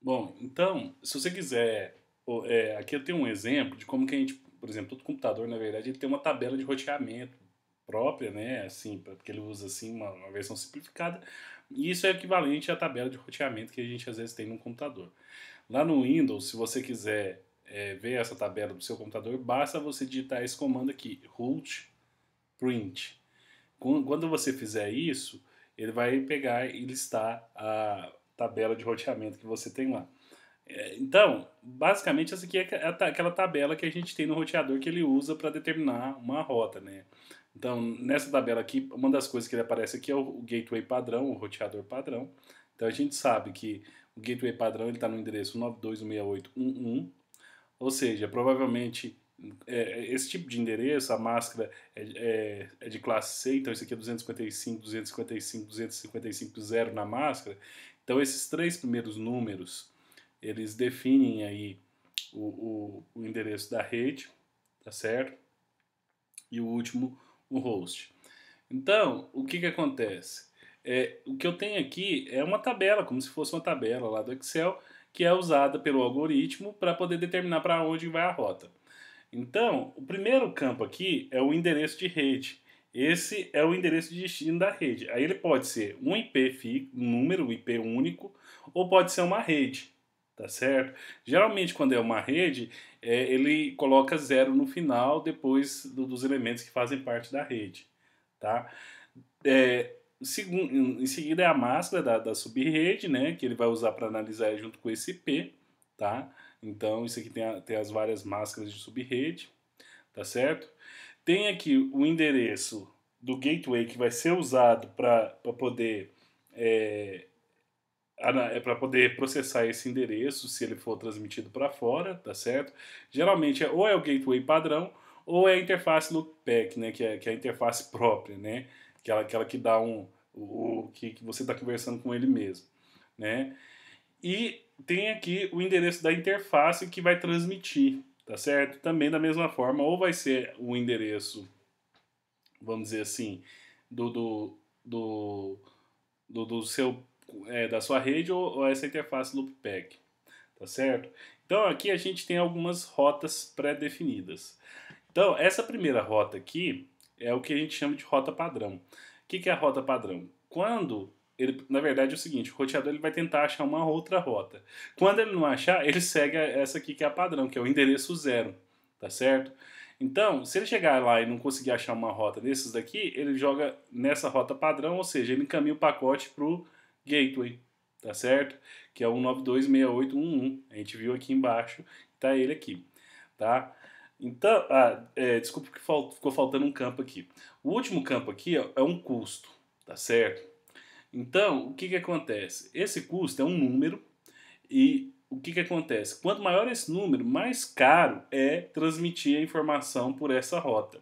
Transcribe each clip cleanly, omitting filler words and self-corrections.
Bom, então, se você quiser, aqui eu tenho um exemplo de como que a gente, por exemplo, todo computador, na verdade, ele tem uma tabela de roteamento própria, né? Assim, porque ele usa assim uma versão simplificada. E isso é equivalente à tabela de roteamento que a gente às vezes tem no computador. Lá no Windows, se você quiser ver essa tabela do seu computador, basta você digitar esse comando aqui, root print. Quando você fizer isso, ele vai pegar e listar a tabela de roteamento que você tem lá. Então, basicamente, essa aqui é aquela tabela que a gente tem no roteador que ele usa para determinar uma rota, né? Então, nessa tabela aqui, uma das coisas que ele aparece aqui é o gateway padrão, o roteador padrão. Então, a gente sabe que o gateway padrão está no endereço 92.168.1.1, ou seja, provavelmente esse tipo de endereço, a máscara é de classe C, então esse aqui é 255, 255, 255, 0 na máscara. Então, esses três primeiros números eles definem aí o endereço da rede, tá certo? E o último, o host. Então, o que acontece? O que eu tenho aqui é uma tabela, como se fosse uma tabela lá do Excel, que é usada pelo algoritmo para poder determinar para onde vai a rota. Então, o primeiro campo aqui é o endereço de rede. Esse é o endereço de destino da rede. Aí ele pode ser um IP fixo, um número, um IP único, ou pode ser uma rede, tá certo? Geralmente, quando é uma rede, ele coloca zero no final, depois dos elementos que fazem parte da rede, tá? Em seguida é a máscara da subrede, né, que ele vai usar para analisar junto com esse IP, tá? Então, isso aqui tem as várias máscaras de subrede, tá certo? Tem aqui o endereço do gateway que vai ser usado para poder para poder processar esse endereço se ele for transmitido para fora, tá certo? Geralmente ou é o gateway padrão ou é a interface loopback, né, que é a interface própria, né, aquela que dá que você está conversando com ele mesmo, né? E tem aqui o endereço da interface que vai transmitir, tá certo? Também da mesma forma, ou vai ser o endereço, vamos dizer assim, do, do, do, do seu, da sua rede ou essa interface loopback, tá certo? Então aqui a gente tem algumas rotas pré-definidas. Então essa primeira rota aqui é o que a gente chama de rota padrão. O que é a rota padrão? Quando ele, na verdade é o seguinte, o roteador ele vai tentar achar uma outra rota. Quando ele não achar, ele segue essa aqui que é a padrão, que é o endereço zero, tá certo? Então, se ele chegar lá e não conseguir achar uma rota desses daqui, ele joga nessa rota padrão, ou seja, ele encaminha o pacote para o gateway, tá certo? Que é o 192.68.1.1. A gente viu aqui embaixo, tá ele aqui, tá? Então, desculpa que ficou faltando um campo aqui. O último campo aqui ó, é um custo, tá certo? Então, o que acontece? Esse custo é um número e o que acontece? Quanto maior esse número, mais caro é transmitir a informação por essa rota.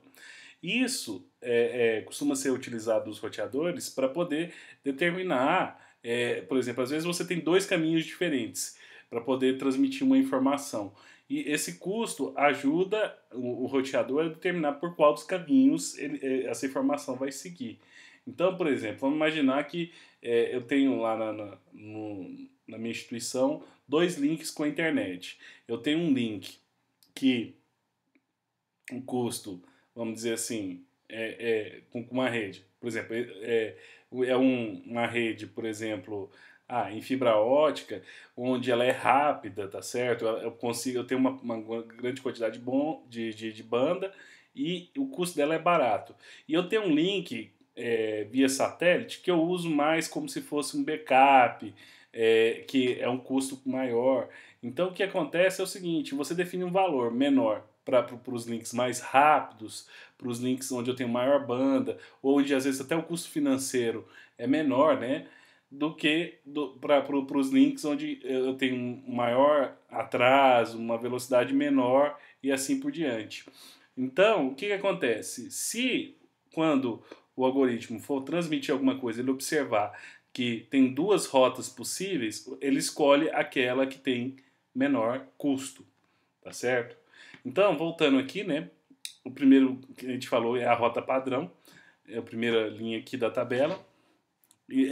Isso costuma ser utilizado nos roteadores para poder determinar, por exemplo, às vezes você tem dois caminhos diferentes para poder transmitir uma informação. E esse custo ajuda o roteador a determinar por qual dos caminhos essa informação vai seguir. Então, por exemplo, vamos imaginar que eu tenho lá na minha instituição dois links com a internet. Eu tenho um link que o custo, vamos dizer assim, com uma rede. Por exemplo, uma rede, por exemplo, em fibra ótica, onde ela é rápida, tá certo? Eu tenho uma grande quantidade de banda e o custo dela é barato. E eu tenho um link via satélite que eu uso mais como se fosse um backup, que é um custo maior. Então o que acontece é o seguinte, você define um valor menor para os links mais rápidos, para os links onde eu tenho maior banda, ou onde às vezes até o custo financeiro é menor, né? Do que para os links onde eu tenho um maior atraso, uma velocidade menor e assim por diante. Então, o que acontece? Se quando o algoritmo for transmitir alguma coisa, ele observar que tem duas rotas possíveis, ele escolhe aquela que tem menor custo, tá certo? Então, voltando aqui, né? O primeiro que a gente falou é a rota padrão, é a primeira linha aqui da tabela. E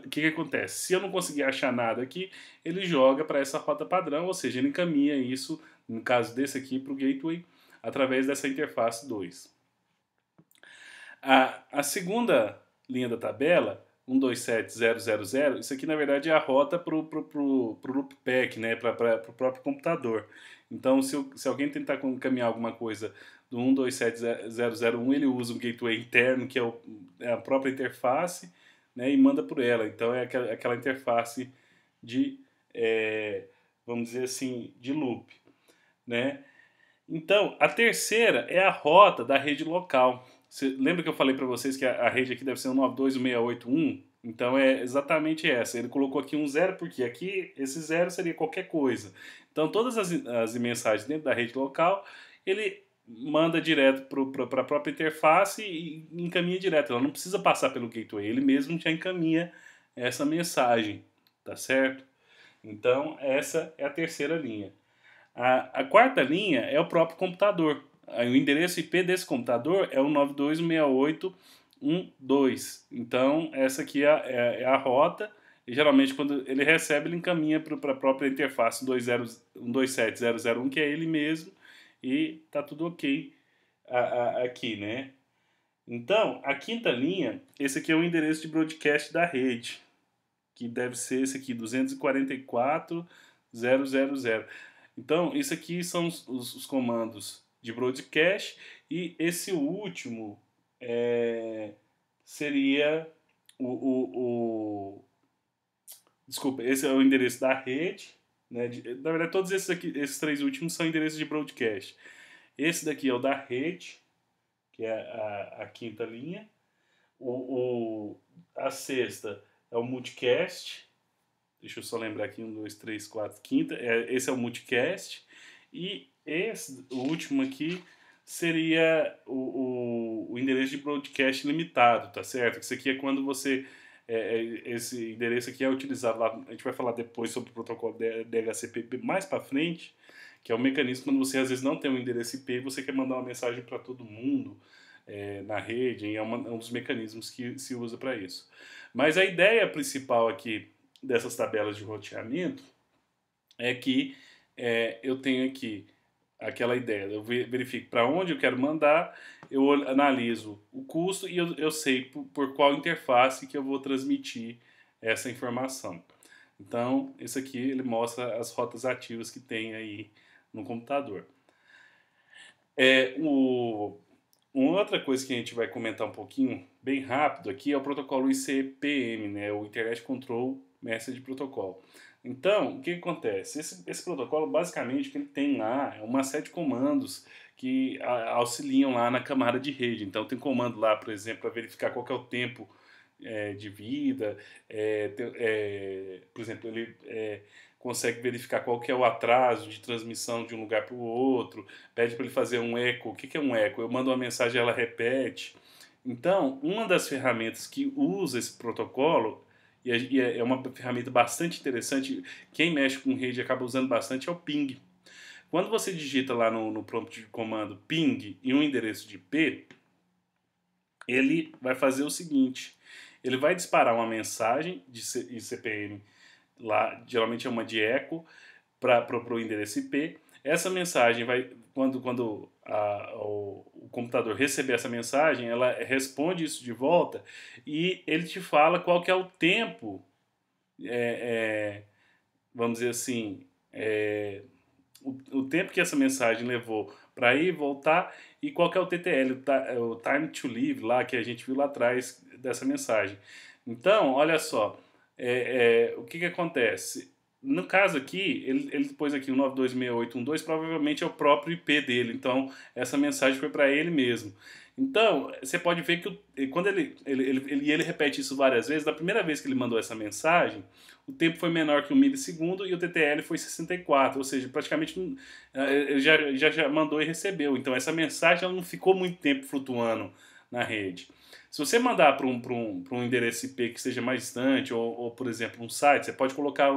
o que acontece? Se eu não conseguir achar nada aqui, ele joga para essa rota padrão, ou seja, ele encaminha isso, no caso desse aqui, para o gateway, através dessa interface 2. A segunda linha da tabela, 127000, isso aqui na verdade é a rota para o loopback, né, para o próprio computador. Então, se alguém tentar encaminhar alguma coisa do 127001, ele usa um gateway interno, que é a própria interface, né, e manda por ela. Então, é aquela interface de, vamos dizer assim, de loop, né? Então, a terceira é a rota da rede local. Você lembra que eu falei para vocês que a rede aqui deve ser 192.168.1? Então é exatamente essa. Ele colocou aqui um zero porque aqui esse zero seria qualquer coisa. Então todas as mensagens dentro da rede local ele manda direto para a própria interface e encaminha direto. Ela não precisa passar pelo gateway, ele mesmo já encaminha essa mensagem, tá certo? Então essa é a terceira linha. A quarta linha é o próprio computador. O endereço IP desse computador é o 926812. Então, essa aqui é a rota. E geralmente, quando ele recebe, ele encaminha para a própria interface 127001, que é ele mesmo. E tá tudo ok aqui, né? Então, a quinta linha, esse aqui é o endereço de broadcast da rede, que deve ser esse aqui, 244.000. Então, isso aqui são os comandos de broadcast e esse último seria desculpa, esse é o endereço da rede, né? Na verdade, todos esses três últimos são endereços de broadcast. Esse daqui é o da rede, que é a quinta linha. A sexta é o multicast. Deixa eu só lembrar aqui, 1, 2, 3, 4, quinta. Esse é o multicast. E o último aqui seria o endereço de broadcast limitado, tá certo? Isso aqui é quando você... esse endereço aqui é utilizado lá, a gente vai falar depois sobre o protocolo DHCP mais para frente, que é um mecanismo quando você às vezes não tem um endereço IP e você quer mandar uma mensagem para todo mundo na rede, e é um dos mecanismos que se usa para isso. Mas a ideia principal aqui dessas tabelas de roteamento é que eu tenho aqui aquela ideia, eu verifico para onde eu quero mandar, eu analiso o custo e eu sei por qual interface que eu vou transmitir essa informação. Então, isso aqui ele mostra as rotas ativas que tem aí no computador. Uma outra coisa que a gente vai comentar um pouquinho, bem rápido aqui, é o protocolo ICPM, né, o Internet Control Message Protocol. Então, o que acontece? Esse protocolo, basicamente, o que ele tem lá é uma série de comandos que auxiliam lá na camada de rede. Então, tem comando lá, por exemplo, para verificar qual que é o tempo de vida. Por exemplo, ele consegue verificar qual que é o atraso de transmissão de um lugar para o outro, pede para ele fazer um eco. O que é um eco? Eu mando uma mensagem e ela repete. Então, uma das ferramentas que usa esse protocolo, e é uma ferramenta bastante interessante, quem mexe com rede acaba usando bastante, é o ping. Quando você digita lá no prompt de comando ping e um endereço de IP, ele vai fazer o seguinte, ele vai disparar uma mensagem de ICPM, lá geralmente é uma de eco, para o endereço IP. Essa mensagem vai, quando o computador receber essa mensagem, ela responde isso de volta e ele te fala qual que é o tempo, vamos dizer assim, o tempo que essa mensagem levou para ir e voltar e qual que é o TTL, o time to leave lá que a gente viu lá atrás dessa mensagem. Então, olha só, o que acontece? No caso aqui, ele pôs aqui o 926812, provavelmente é o próprio IP dele, então essa mensagem foi para ele mesmo. Então, você pode ver que quando ele repete isso várias vezes, da primeira vez que ele mandou essa mensagem, o tempo foi menor que 1 milissegundo e o TTL foi 64, ou seja, praticamente ele já mandou e recebeu. Então essa mensagem ela não ficou muito tempo flutuando na rede. Se você mandar para um endereço IP que seja mais distante, ou por exemplo, um site, você pode colocar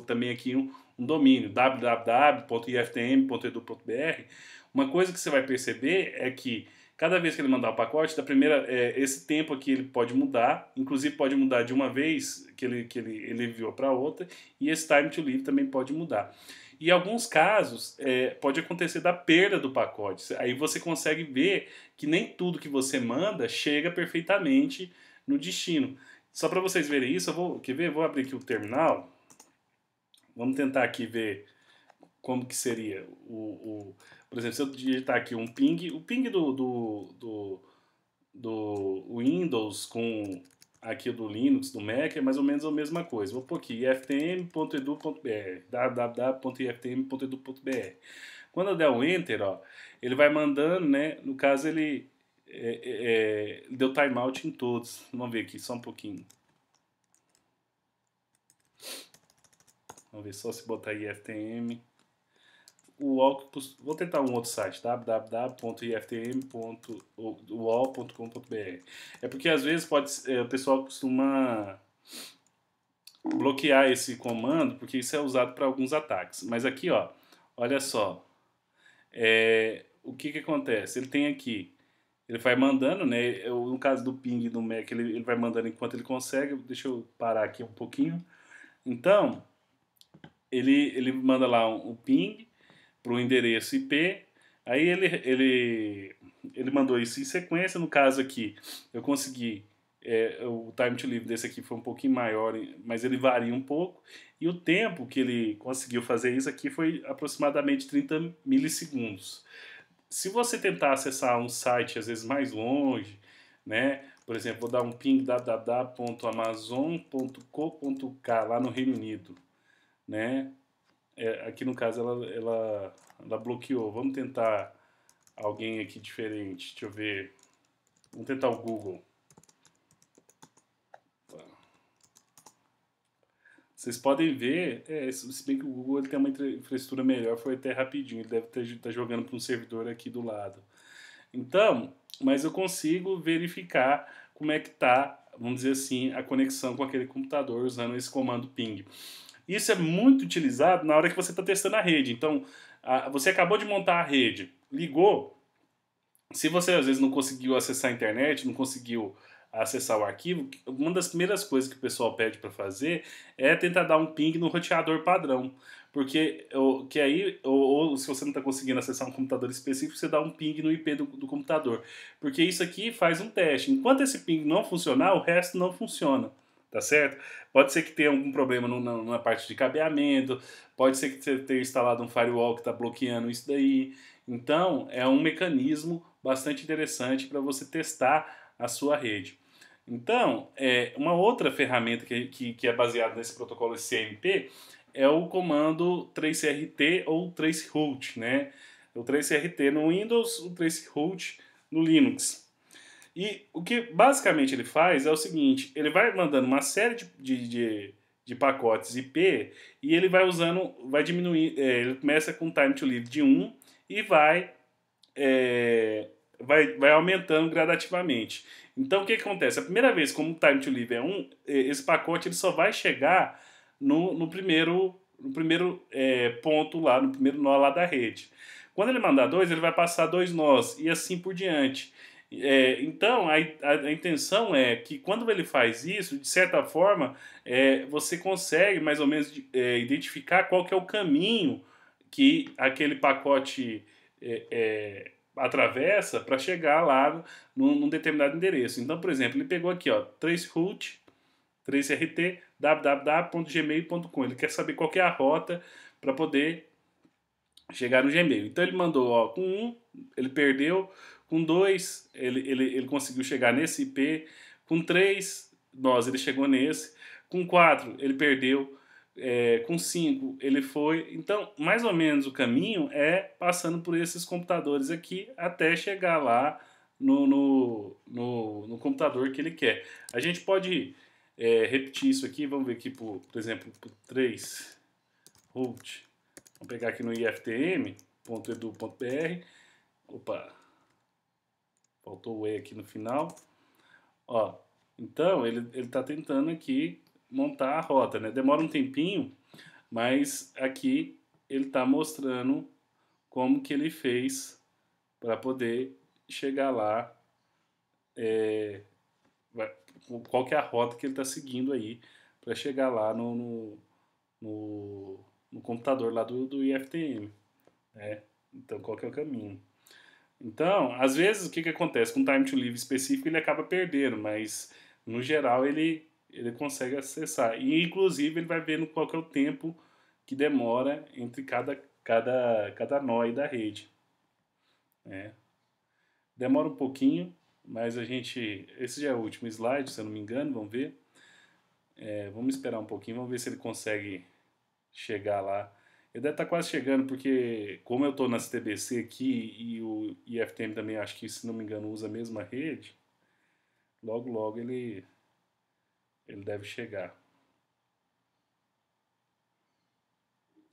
também aqui um domínio, www.iftm.edu.br. Uma coisa que você vai perceber é que Cada vez que ele mandar o pacote, esse tempo aqui ele pode mudar, inclusive pode mudar de uma vez que ele enviou para outra, e esse time to leave também pode mudar. E em alguns casos, pode acontecer da perda do pacote. Aí você consegue ver que nem tudo que você manda chega perfeitamente no destino. Só para vocês verem isso, quer ver? Vou abrir aqui o terminal. Vamos tentar aqui ver como que seria por exemplo, se eu digitar aqui um ping, o ping do Windows com aqui do Linux, do Mac, é mais ou menos a mesma coisa. Vou pôr aqui iftm.edu.br, www.iftm.edu.br. Quando eu der um Enter, ó, ele vai mandando, né? No caso, ele deu timeout em todos. Vamos ver aqui, só um pouquinho. Vamos ver só se botar iftm. Vou tentar um outro site, www.iftm.uol.com.br. É porque às vezes o pessoal costuma bloquear esse comando, porque isso é usado para alguns ataques. Mas aqui, ó, olha só, o que acontece? Ele tem aqui, ele vai mandando, né? No caso do ping do Mac, ele vai mandando enquanto ele consegue. Deixa eu parar aqui um pouquinho. Então, ele manda lá um ping para o endereço IP, aí ele mandou isso em sequência. No caso aqui, eu consegui, o time to leave desse aqui foi um pouquinho maior, mas ele varia um pouco, e o tempo que ele conseguiu fazer isso aqui foi aproximadamente 30 milissegundos. Se você tentar acessar um site, às vezes mais longe, né? Por exemplo, vou dar um ping www.amazon.co.k lá no Reino Unido, né? Aqui no caso ela bloqueou. Vamos tentar alguém aqui diferente. Deixa eu ver. Vamos tentar o Google. Vocês podem ver, se bem que o Google ele tem uma infraestrutura melhor, foi até rapidinho. Ele deve estar jogando para um servidor aqui do lado. Então, mas eu consigo verificar como é que está, vamos dizer assim, a conexão com aquele computador usando esse comando ping. Isso é muito utilizado na hora que você está testando a rede. Então, você acabou de montar a rede, ligou. Se você às vezes não conseguiu acessar a internet, não conseguiu acessar o arquivo, uma das primeiras coisas que o pessoal pede para fazer é tentar dar um ping no roteador padrão. Porque que aí, ou se você não está conseguindo acessar um computador específico, você dá um ping no IP do computador. Porque isso aqui faz um teste. Enquanto esse ping não funcionar, o resto não funciona. Tá certo? Pode ser que tenha algum problema na parte de cabeamento, pode ser que você tenha instalado um firewall que está bloqueando isso daí. Então, é um mecanismo bastante interessante para você testar a sua rede. Então, uma outra ferramenta que é baseada nesse protocolo CMP é o comando traceRT ou traceroute, né? O traceRT no Windows, o traceroute no Linux. E o que basicamente ele faz é o seguinte, ele vai mandando uma série de pacotes IP e ele vai diminuir, ele começa com time to leave de 1 e vai aumentando gradativamente. Então o que acontece? A primeira vez, como o time to leave é 1, esse pacote ele só vai chegar no primeiro ponto lá, no primeiro nó lá da rede. Quando ele mandar 2, ele vai passar 2 nós e assim por diante. Então, a intenção é que quando ele faz isso, de certa forma, você consegue mais ou menos identificar qual que é o caminho que aquele pacote atravessa para chegar lá num determinado endereço. Então, por exemplo, ele pegou aqui, ó, traceroute, traceRT, www.gmail.com. Ele quer saber qual que é a rota para poder chegar no Gmail. Então, ele mandou, ó, com 1, ele perdeu. Com 2, ele conseguiu chegar nesse IP. Com 3, ele chegou nesse. Com 4, ele perdeu. Com 5, ele foi. Então, mais ou menos o caminho é passando por esses computadores aqui até chegar lá no computador que ele quer. A gente pode repetir isso aqui. Vamos ver aqui, por exemplo, por 3 root. Vamos pegar aqui no iftm.edu.br. Opa! Faltou o E aqui no final. Ó, então, ele está tentando aqui montar a rota, né? Demora um tempinho, mas aqui ele está mostrando como que ele fez para poder chegar lá, é, qual que é a rota que ele está seguindo aí para chegar lá no, no computador lá do IFTM, né? Então, qual que é o caminho? Então, às vezes, o que acontece? Com time to live específico, ele acaba perdendo, mas, no geral, ele consegue acessar. E, inclusive, ele vai vendo qual que é o tempo que demora entre cada nó aí da rede, né? Demora um pouquinho, mas a gente... Esse já é o último slide, se eu não me engano, vamos ver. Vamos esperar um pouquinho, vamos ver se ele consegue chegar lá. Ele deve estar quase chegando, porque como eu estou na CTBC aqui e o IFTM também, acho que, se não me engano, usa a mesma rede, logo logo ele deve chegar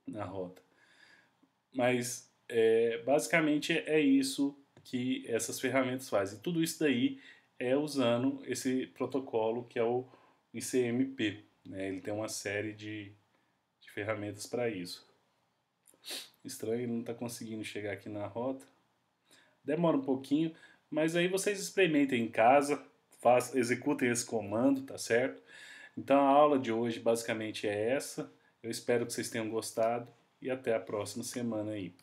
na rota. Mas basicamente é isso que essas ferramentas fazem. Tudo isso daí é usando esse protocolo que é o ICMP, né? Ele tem uma série de ferramentas para isso. Estranho, ele não está conseguindo chegar aqui na rota. Demora um pouquinho, mas aí vocês experimentem em casa, executem esse comando, tá certo? Então a aula de hoje basicamente é essa. Eu espero que vocês tenham gostado e até a próxima semana aí.